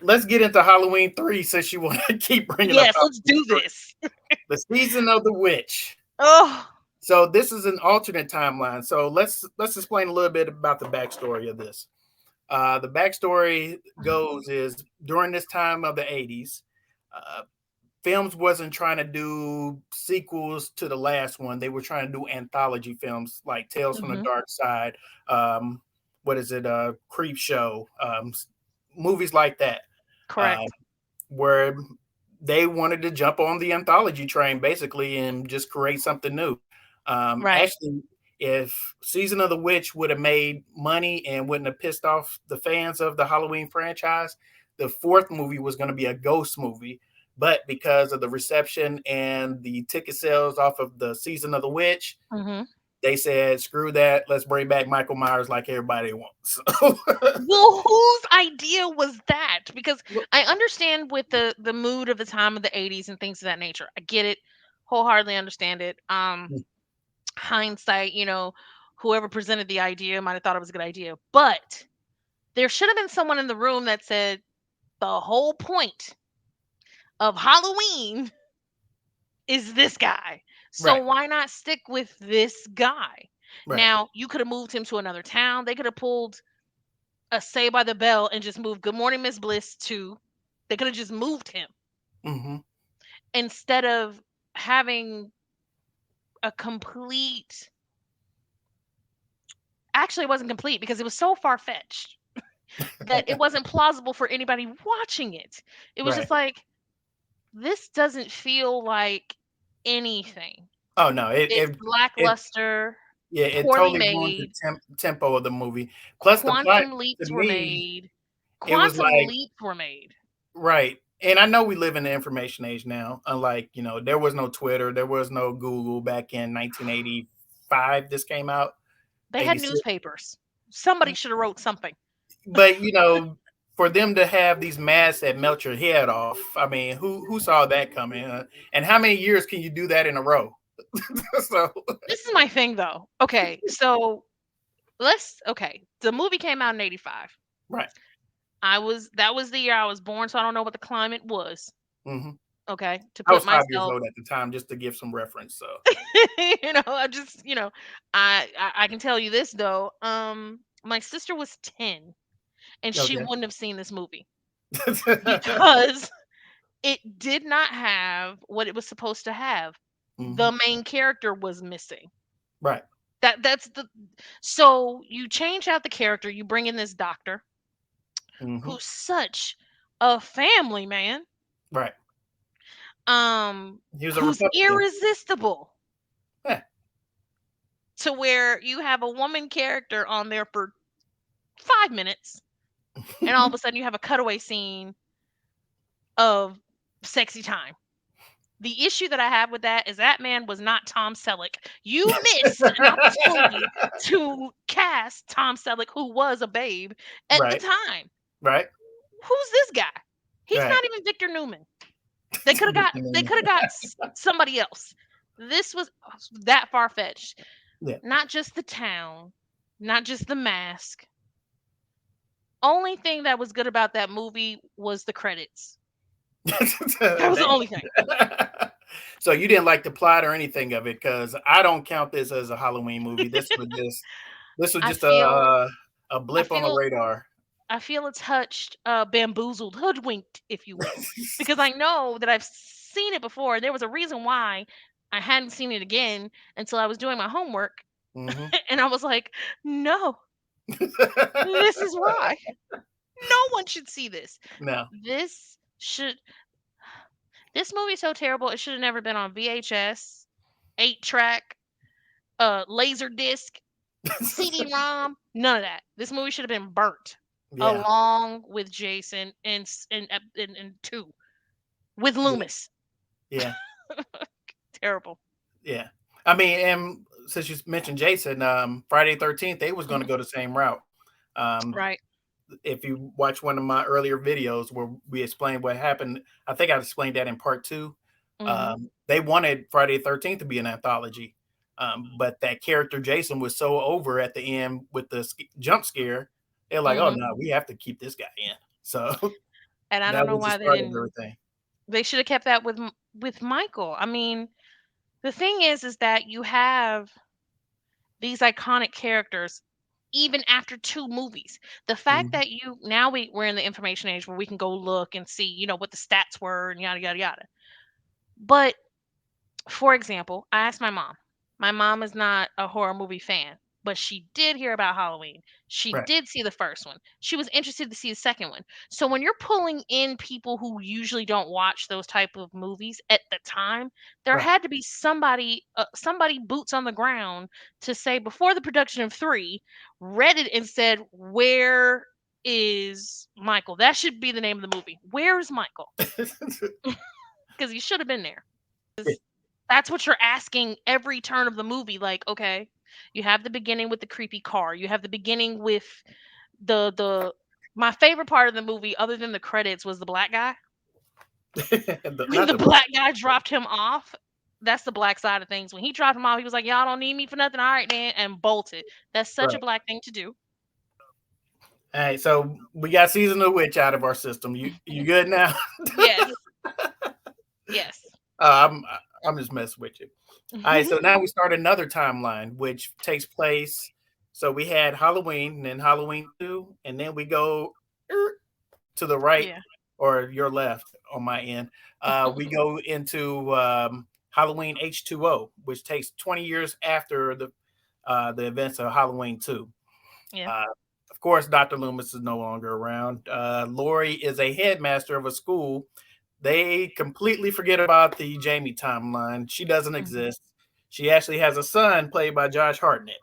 let's get into Halloween 3 since you want to keep bringing up Yes, let's Halloween do 3. this. The season of the witch. Oh, So this is an alternate timeline. So let's explain a little bit about the backstory of this. The backstory goes is during this time of the 80s, uh, films wasn't trying to do sequels to the last one. They were trying to do anthology films like Tales from the hmm, Dark Side, um, what is it, Creep Show, movies like that, uh, correct. where they wanted to jump on the anthology train basically and just create something new. Right. Actually, if Season of the Witch would have made money and wouldn't have pissed off the fans of the Halloween franchise, the fourth movie was going to be a ghost movie. But because of the reception and the ticket sales off of the Season of the Witch, Hmm. they said, screw that. Let's bring back Michael Myers like everybody wants. So, Well, whose idea was that? Because I understand with the mood of the time of the 80s and things of that nature. I get it. Wholeheartedly understand it. Hindsight, whoever presented the idea might have thought it was a good idea. But there should have been someone in the room that said the whole point of Halloween is this guy. So right, why not stick with this guy? right. Now, you could have moved him to another town. They could have pulled a Say by the Bell and just moved Good Morning Miss Bliss to, they could have just moved him Hmm. instead of having a complete, actually it wasn't complete because it was so far-fetched that it wasn't plausible for anybody watching it. It was Right. just like, this doesn't feel like anything. Oh no, It's it lackluster, yeah, it poorly totally ruined the made, tempo of the movie. Plus, the plot quantum to leaps were me, made. it was Quantum like leaps were made. right. And I know we live in the information age now. Unlike there was no Twitter, there was no Google back in 1985. This came out They had 86. newspapers. Somebody should have wrote something. But for them to have these masks that melt your head off, I mean, who saw that coming? And how many years can you do that in a row? So This is my thing though. Okay, so the movie came out in 85. right. That was the year I was born, so I don't know what the climate was. Hmm. Okay, to I put was 5 years myself, old at the time, just to give some reference. So I just, I can tell you this though. My sister was 10 and she okay. wouldn't have seen this movie because it did not have what it was supposed to have. Hmm. The main character was missing. Right. That's the So you change out the character, you bring in this doctor Hmm. who's such a family man, Right. He was a who's Republican. irresistible, Yeah. to where you have a woman character on there for 5 minutes and all of a sudden you have a cutaway scene of sexy time. The issue that I have with that is that man was not Tom Selleck. You missed an opportunity to cast Tom Selleck, who was a babe at the Right. time. Right. Who's this guy? He's Right. not even Victor Newman. They could have got somebody else. This was that far fetched. Yeah. Not just the town, not just the mask. Only thing that was good about that movie was the credits. That was the only thing. So you didn't like the plot or anything of it, because I don't count this as a Halloween movie. This was I just feel a I blip on the feel radar. I feel a touched, bamboozled, hoodwinked, if you will, because I know that I've seen it before. There was a reason why I hadn't seen it again until I was doing my homework, Hmm. and I was like, "No, this is why. No one should see this. No. This should. This movie's so terrible. It should have never been on VHS, 8 track, laser disc, CD-ROM. None of that. This movie should have been burnt Yeah. along with Jason and two with Yeah. Loomis. Yeah. Terrible. Yeah. I mean, and since you mentioned Jason, Friday 13th, they was going to Mhm. go the same route. Um, Right. if you watch one of my earlier videos where we explained what happened, I think I explained that in part two. Mhm. They wanted Friday 13th to be an anthology, but that character Jason was so over at the end with the jump scare. They're like, "Oh Mhm. no, we have to keep this guy in." So And I don't That know was the why they start of didn't. everything. They should have kept that with with Michael. I mean, the thing is that you have these iconic characters even after two movies. The fact Mhm. that you now we're in the information age where we can go look and see, what the stats were and yada yada yada. But for example, I asked my mom. My mom is not a horror movie fan, but she did hear about Halloween. She Right, did see the first one. She was interested to see the second one. So when you're pulling in people who usually don't watch those type of movies at the time, there right. had to be somebody boots on the ground to say before the production of 3, read it and said, "Where is Michael?" That should be the name of the movie. Where is Michael? Because he should have been there. That's what you're asking every turn of the movie. Like, okay, you have the beginning with the creepy car. You have the beginning with the my favorite part of the movie, other than the credits, was the black guy. When Not the the black. black guy dropped him off, that's the black side of things. When he dropped him off, he was like, "Y'all don't need me for nothing. All right, then," and bolted. That's such a Right. black thing to do. All right, so we got season of the witch out of our system. You good now? Yes, yes. I'm I'm just messing with you. All right, so now we start another timeline, which takes place. So we had Halloween, and then Halloween 2, and then we go to the right Yeah. or your left on my end. We go into Halloween H2O, which takes 20 years after the events of Halloween 2. Yeah. Uh, of course, Dr. Loomis is no longer around. Lori is a headmaster of a school. They completely forget about the Jamie timeline. She doesn't Mhm. exist. She actually has a son played by Josh Hartnett.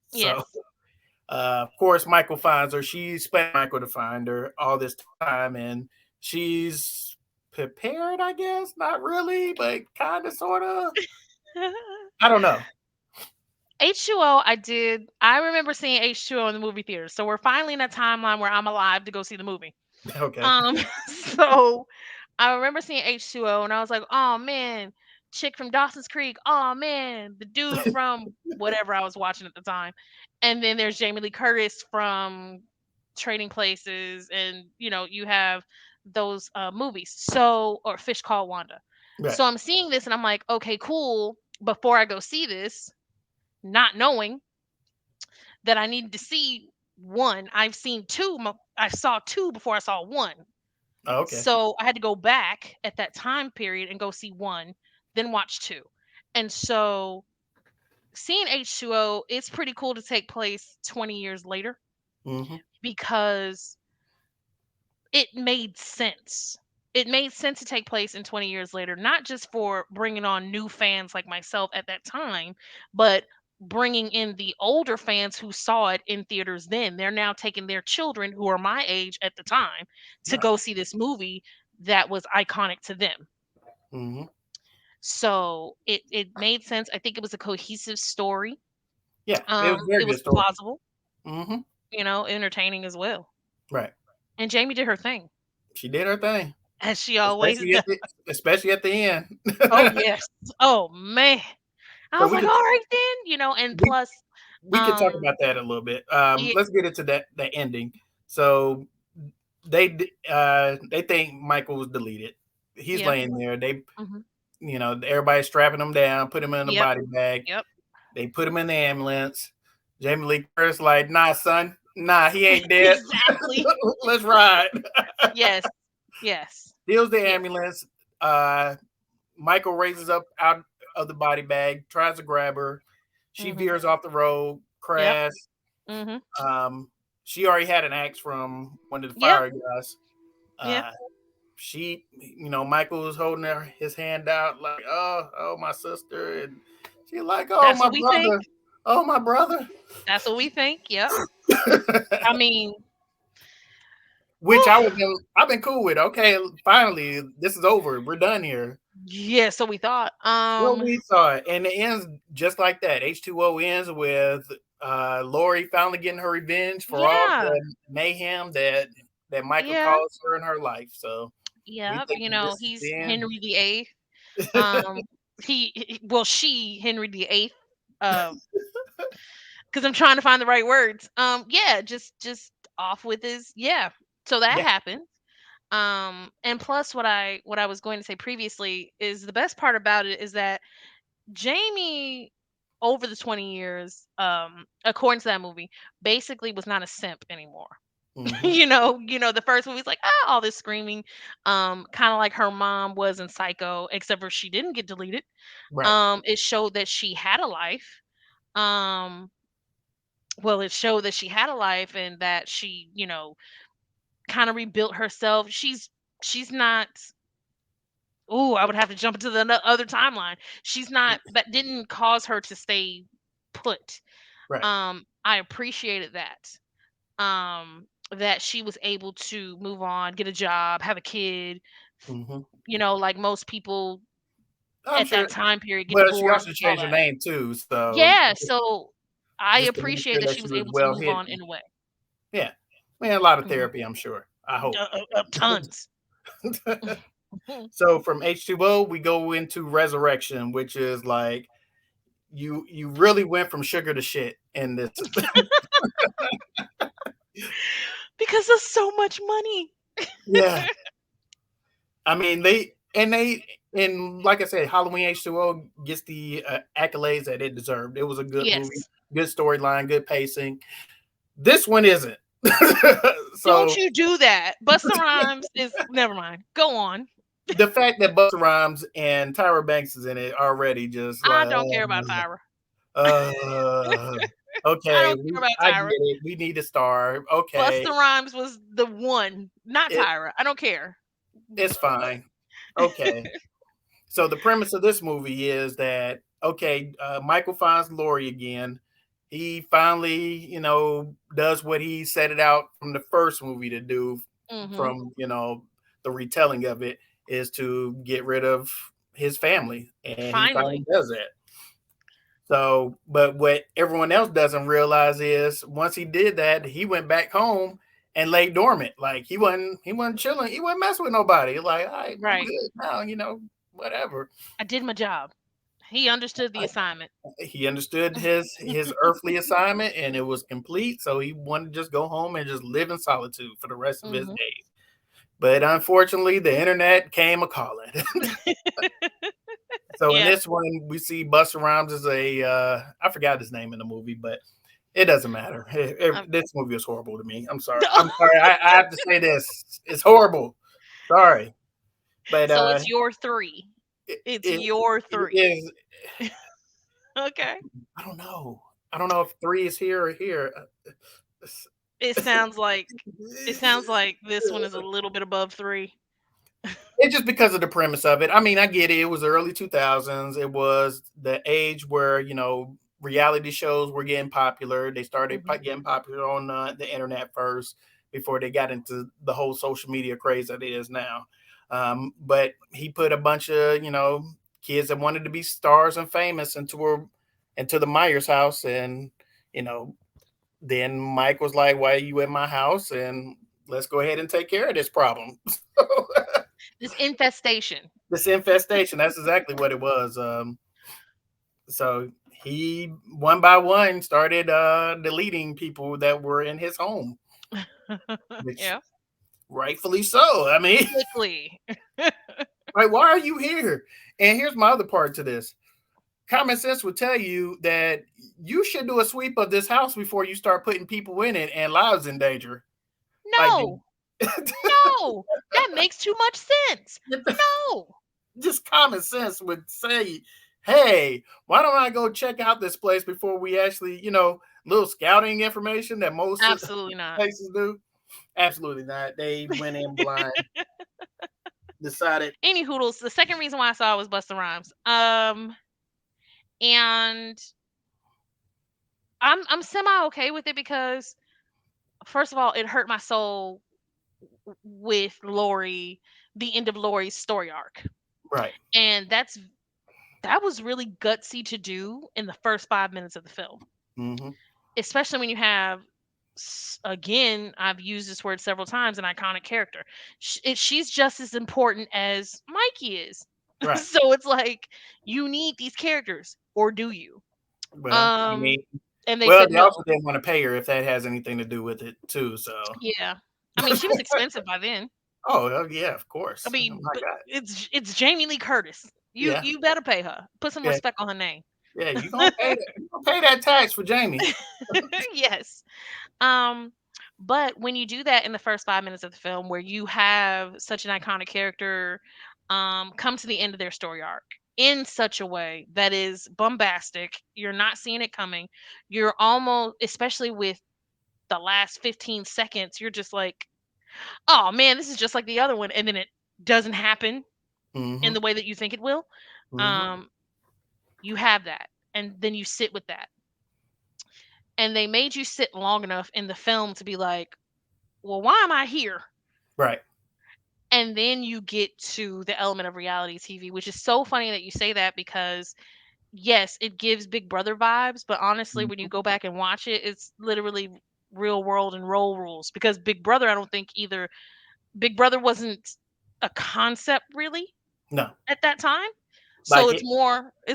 So, Yes. of course, Michael finds her. She expects Michael to find her all this time, and she's prepared, I guess. Not really, but kind of, sort of. I don't know. H2O, I did. I remember seeing H2O in the movie theater. So we're finally in a timeline where I'm alive to go see the movie. Okay. Um, so I remember seeing H2O and I was like, "Oh man, chick from Dawson's Creek. Oh man, the dude from whatever I was watching at the time." And then there's Jamie Lee Curtis from Trading Places, and you have those movies. So, or Fish Called Wanda. Right. So I'm seeing this and I'm like, "Okay, cool." Before I go see this, not knowing that I needed to see one. I've seen two. I saw two before I saw one. Oh, okay. So I had to go back at that time period and go see one, then watch two. And so seeing H2O, it's pretty cool to take place 20 years later Hmm. because it made sense. It made sense to take place in 20 years later, not just for bringing on new fans like myself at that time, but bringing in the older fans who saw it in theaters then. They're now taking their children who are my age at the time to Right. go see this movie that was iconic to them. Hmm. So it made sense. I think it was a cohesive story. Yeah, it was a very It good was story. plausible, Hmm. entertaining as well. Right. And Jamie did her thing, She did her thing, as she always especially does. especially at the end. Oh yes. Oh man. I So was like, all right then, and we plus, we could talk um, about that a little bit. yeah, Let's get into that ending. So they think Michael was deleted. He's yeah, laying there. hmm, Everybody's strapping him down, put him in a yep, body bag. yep, They put him in the ambulance. Jamie Lee Curtis like, nah, son, nah, he ain't dead. exactly. Let's ride. Yes, yes, Steals the yes, ambulance. Uh, Michael raises up out of the body bag, tries to grab her. She hmm, veers off the road, yep, crash. hmm, Um, she already had an axe from one of the yep, fire guys. yep. Uh, Michael was holding his hand out like, oh, my sister, and she's like, oh, That's my what we think. brother, oh, my brother. That's what we think. Yep. I mean, Which whew, I've been cool with. Okay, finally, this is over. We're done here. yeah. So we thought. Well, we saw it, and it ends just like that. H2O ends with Lori finally getting her revenge for all Yeah, the mayhem that Michael yeah, caused her in her life. So we yeah. think this is He's the end. Henry the Eighth. Um, well, she Henry the Eighth. Uh, because I'm trying to find the right words. Yeah, just off with his, yeah. So that Yeah. happened. And plus what I was going to say previously is the best part about it is that Jamie over the 20 years, according to that movie, basically was not a simp anymore. Hmm. You know, the first movie's like, all this screaming, kind of like her mom was in Psycho, except for she didn't get deleted. Right. It showed that she had a life. Um, well, it showed that she had a life and that she, kind of rebuilt herself. She's not. Ooh, I would have to jump into the other timeline. She's not. That didn't cause her to stay put. Right. I appreciated that. That she was able to move on, get a job, have a kid. Hmm. Like most people I'm at sure. that time period get Well, she divorced, also all changed her that. name too, so Yeah, so I just to make appreciate sure that that she she was was able to well move on hidden. in a way. Yeah, man, a lot of Mhm. therapy, I'm sure. I hope. Tons. So from H2O, we go into Resurrection, which is like you really went from sugar to shit in this. Because of so much money. Yeah, I mean and like I said, Halloween H2O gets the accolades that it deserved. It was a good movie, Yes. good storyline, good pacing. This one isn't. Don't So you do that. Busta Rhymes is never mind. Go on. the fact that Busta Rhymes and Tyra Banks is in it already just I like don't care about Tyra. uh I okay, don't care about I get Tyra. it. We need a star. Okay, Busta Rhymes was the one, not it, Tyra. I don't care. it's fine. Okay. So the premise of this movie is that okay, Michael finds Lori again. He finally, does what he set it out from the first movie to do. Mhm. From the retelling of it is to get rid of his family, and he finally Finally. does that. So, but what everyone else doesn't realize is once he did that, he went back home and lay dormant. Like he wasn't chilling. He wasn't messing with nobody. Like, I'm Right. good now. Whatever. I did my job. He understood the assignment. He understood his earthly assignment and it was complete. So he wanted to just go home and just live in solitude for the rest of his Mhm. days. But unfortunately, the internet came a calling. So in Yeah. this one, we see Busta Rhymes as a I forgot his name in the movie, but it doesn't matter. Um, This movie is horrible to me. I'm sorry. I'm sorry. I have to say this. It's horrible. Sorry, but so it's your 3. it, It's it, your it 3. is. Okay. I don't know. I don't know if three is here or here. It sounds like this one is a little bit above 3. It's just because of the premise of it. I mean, I get it. It was the early 2000s. It was the age where, reality shows were getting popular. They started Mhm. getting popular on the internet first before they got into the whole social media craze that it is now. But he put a bunch of, kids that wanted to be stars and famous into the Myers house. And, you know, then Mike was like, "Why are you in my house? And let's go ahead and take care of this problem." This infestation. This infestation. That's exactly what it was. So he one by one started deleting people that were in his home, which Yeah. rightfully so. I mean, Quickly. like, why are you here? And here's my other part to this. Common sense would tell you that you should do a sweep of this house before you start putting people in it and lives in danger. Like, No. No. That makes too much sense. No. just common sense would say, hey, why don't I go check out this place before we actually, little scouting information that most Absolutely not. places do? Absolutely not. They went in blind, decided, Any hoodles. The second reason why I saw it was Busta Rhymes. And I'm semi okay with it because first of all, it hurt my soul with Lori, the end of Lori's story arc. right. And that was really gutsy to do in the first 5 minutes of the film, Mm-hmm. especially when you have, again, I've used this word several times, an iconic character. She's just as important as Mikey is. Right. So it's like you need these characters, or do you? Well, I Um, mean, and they well, said they no. also didn't want to pay her if that has anything to do with it, too. So, Yeah, I mean she was expensive by then. Oh, yeah, of I course. Oh mean, my but God. it's Jamie Lee Curtis. You Yeah, you better pay her. Put some yeah, respect on her name. yeah. You gonna pay that? You gonna pay that tax for Jamie? Yes. Um, but when you do that in the first 5 minutes of the film, where you have such an iconic character come to the end of their story arc in such a way that is bombastic, you're not seeing it coming. You're almost, especially with the last 15 seconds, you're just like, oh man, this is just like the other one, and then it doesn't happen in Mm-hmm. the way that you think it will. Mm-hmm. Um, you have that, and then you sit with that, and they made you sit long enough in the film to be like, well, why am I here? Right. And then you get to the element of reality TV, which is so funny that you say that because yes, it gives Big Brother vibes, but honestly, when you Mhm. go back and watch it, it's literally real world and role rules because Big Brother, I don't think either Big Brother wasn't a concept really No, at that time. So like it's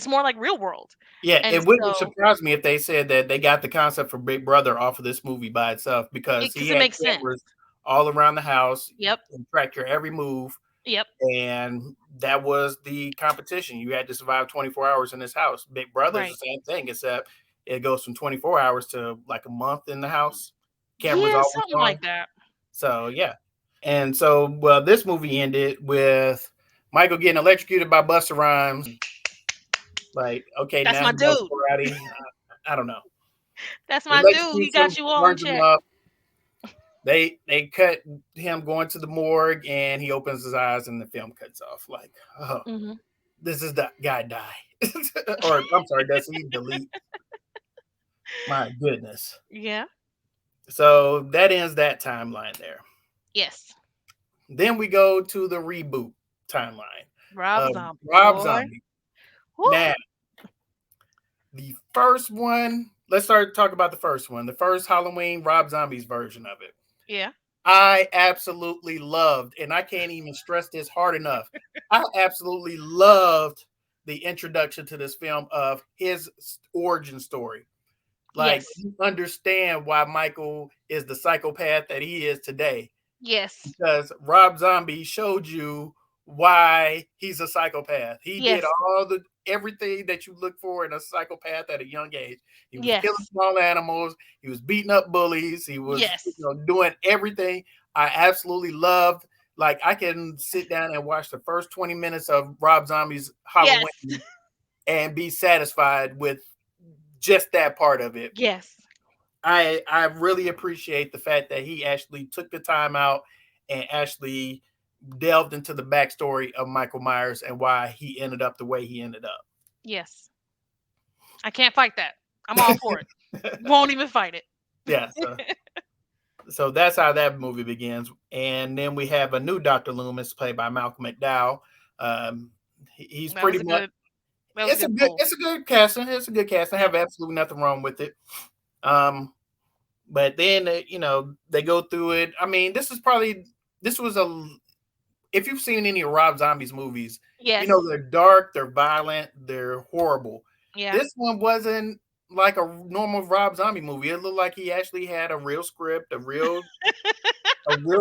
it. more like real world. Yeah, And it wouldn't so surprise me if they said that they got the concept for Big Brother off of this movie by itself because it he because it had makes sense. cameras all around the house Yep. and track your every move, Yep. and that was the competition. You had to survive 24 hours in this house. Big Brother's the Right. same thing, except it goes from 24 hours to like a month in the house. Cameras Yeah, always something on. like that. So yeah. And so well, this movie ended with Michael getting electrocuted by Busta Rhymes. Like, okay, That's now my he goes dude. karate. I don't know. That's my dude. He Electrocutes got him, you all in burns him check. up. They cut him going to the morgue, and he opens his eyes, and the film cuts off. Like, oh, Hmm. this is the guy die, or I'm sorry, does he delete? My goodness. Yeah. So that ends that timeline there. Yes. Then we go to the reboot timeline Rob of Zombie, Rob boy. Zombie. Woo. Now, the first one. Let's start talk about the first one. The first Halloween Rob Zombie's version of it. Yeah. I absolutely loved, and I can't even stress this hard enough. I absolutely loved the introduction to this film of his origin story. Like, Yes. you understand why Michael is the psychopath that he is today Yes. because Rob Zombie showed you why he's a psychopath. He did Yes. all the everything that you look for in a psychopath at a young age. He was killing Yes. small animals. He was beating up bullies. He was, Yes. doing everything. I absolutely loved. Like, I can sit down and watch the first 20 minutes of Rob Zombie's Yes. Halloween and be satisfied with just that part of it. Yes. I really appreciate the fact that he actually took the time out and actually delved into the backstory of Michael Myers and why he ended up the way he ended up. Yes. I can't fight that. I'm all for it. Won't even fight it. Yeah, so that's how that movie begins, and then we have a new Dr. Loomis played by Malcolm McDowell. He's That was pretty a much good that was a good pull. it's a good casting. It's a good casting. I Yep. have absolutely nothing wrong with it. Um, but then they go through it. I mean, this was a if you've seen any of Rob Zombie's movies, Yes. they're dark, they're violent, they're horrible. Yeah. This one wasn't like a normal Rob Zombie movie. It looked like he actually had a real script, a real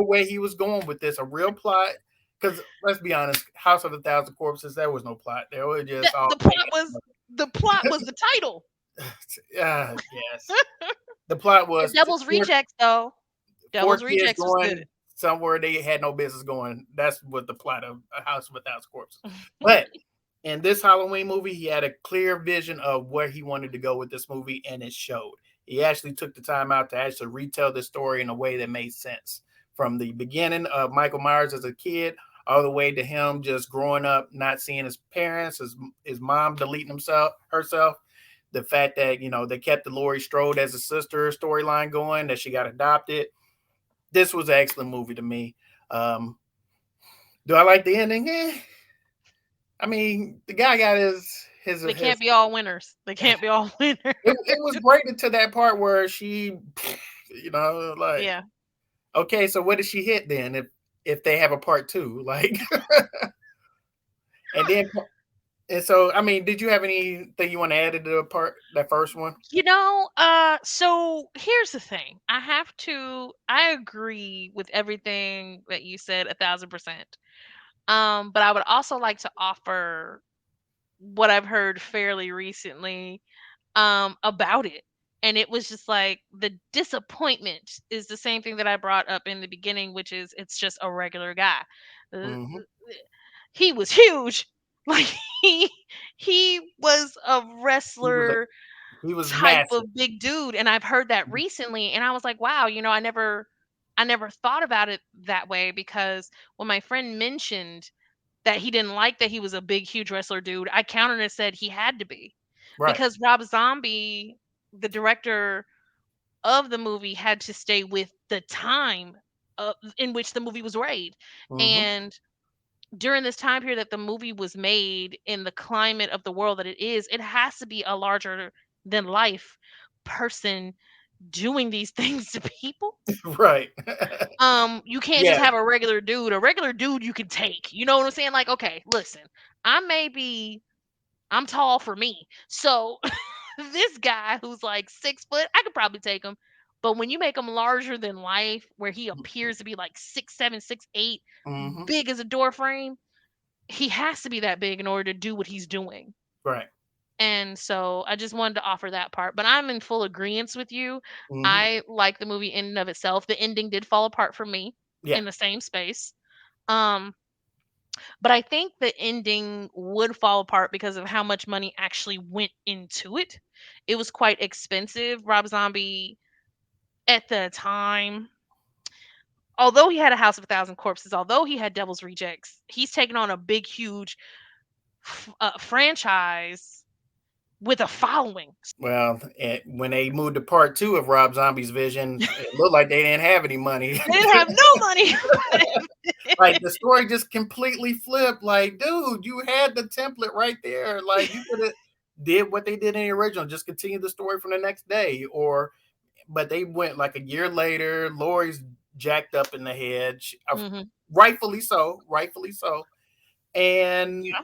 way he was going with this, a real plot. Because let's be honest, House of a Thousand Corpses, there was no plot. There was The, just all the plot was the plot was the title. yes. The plot And was Devil's Rejects though. four Devil's kids Rejects was good. going somewhere they had no business going. That's what the plot of A House of a Thousand Corpses. But in this Halloween movie, he had a clear vision of where he wanted to go with this movie, and it showed. He actually took the time out to actually retell the story in a way that made sense. From the beginning of Michael Myers as a kid, all the way to him just growing up, not seeing his parents, his mom deleting herself. The fact that they kept the Laurie Strode as a sister storyline going, that she got adopted. This was an excellent movie to me. Um, do I like the ending? I mean, the guy got his They his. can't be all winners. They can't be all winners. It was great until that part where she, like, Yeah. okay, so what did she hit then? If they have a part two, like, and then And so, I mean, did you have anything you want to add to the part that first one? So here's the thing. I agree with everything that you said 1,000%. But I would also like to offer what I've heard fairly recently about it. And it was just like the disappointment is the same thing that I brought up in the beginning, which is it's just a regular guy. Uh, Hmm. He was huge. Like he he was a He was wrestler he was type massive, of big dude, and I've heard that recently, and I was like, wow, I never thought about it that way, because when my friend mentioned that he didn't like that he was a big huge wrestler dude, I countered and said he had to be, right? because Rob Zombie, the director of the movie, had to stay with the time in which the movie was made. Hmm. And during this time period that the movie was made, in the climate of the world that it is, it has to be a larger than life person doing these things to people. Right. You can't just Yeah. have a regular dude. A regular dude you can take. You know what I'm saying? Like, okay, listen, I may be I'm tall for me. So this guy who's like 6 foot, I could probably take him. But when you make him larger than life, where he appears to be like 6'7", 6'8", Hmm. big as a door frame, he has to be that big in order to do what he's doing. Right. And so I just wanted to offer that part. But I'm in full agreement with you. Hmm. I like the movie in and of itself. The ending did fall apart for me Yeah. in the same space. Um, but I think the ending would fall apart because of how much money actually went into it. It was quite expensive. Rob Zombie at the time, although he had a House of a Thousand Corpses, although he had Devil's Rejects, he's taken on a big, huge franchise with a following. Well, when they moved to part two of Rob Zombie's vision, it looked like they didn't have any money. They didn't have no money. Like the story just completely flipped. Like, dude, you had the template right there. Like you could have did what they did in the original, just continue the story from the next day. Or but they went like a year later. Lori's jacked up in the head, Hmm. rightfully so, rightfully so. And Yeah.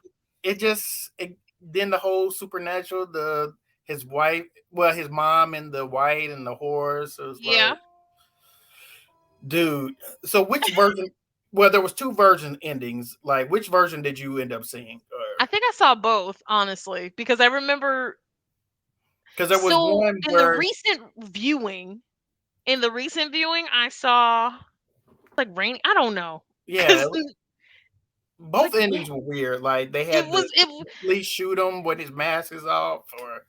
then the whole supernatural, his wife, well, his mom and the white and the horse. It was Yeah. like, dude. So which version? Well, there was two version endings. Like, which version did you end up seeing? I think I saw both, honestly, because I remember. Because there was So one where, in the recent viewing, I saw like rain. I don't know, yeah, because like both endings were weird. Like they it had was to it. at least shoot him when his mask is off, or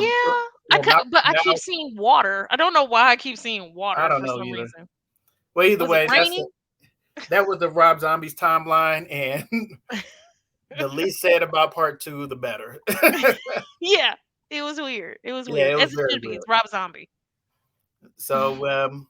Yeah, mouth, but I keep mouth. seeing water. I don't know why I keep seeing I water don't for know some either. reason. Well, either Was it way, raining? that was the Rob Zombies timeline, and the least said about part two, the better. Yeah, it was weird. It was Yeah, weird, it was as it very should be. weird. It's Rob Zombie. So,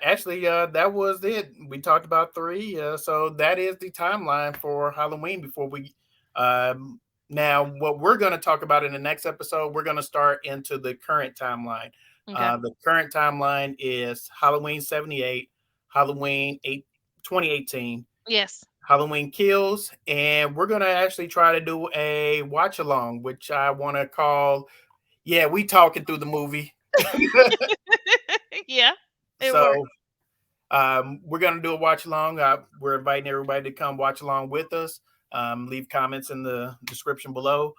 actually, that was it. We talked about three. So that is the timeline for Halloween. Before we, now, what we're going to talk about in the next episode, we're going to start into the current timeline. Okay. The current timeline is Halloween 78, Halloween 2018, Yes. Halloween Kills, and we're going to actually try to do a watch along, which I want to call, yeah, we talking through the movie. Yeah, it So works. we're going to do a watch along. We're inviting everybody to come watch along with us. Leave comments in the description below.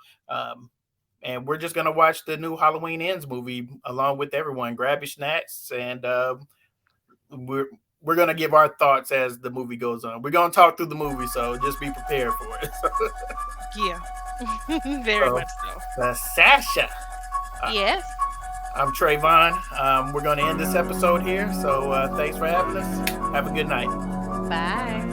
And we're just going to watch the new Halloween Ends movie along with everyone. Grab your snacks, and we're we're going to give our thoughts as the movie goes on. We're going to talk through the movie, so just be prepared for it. Yeah, very So, much so. Sasha, Yes. I'm Trayvon. We're going to end this episode here. So thanks for having us. Have a good night. Bye.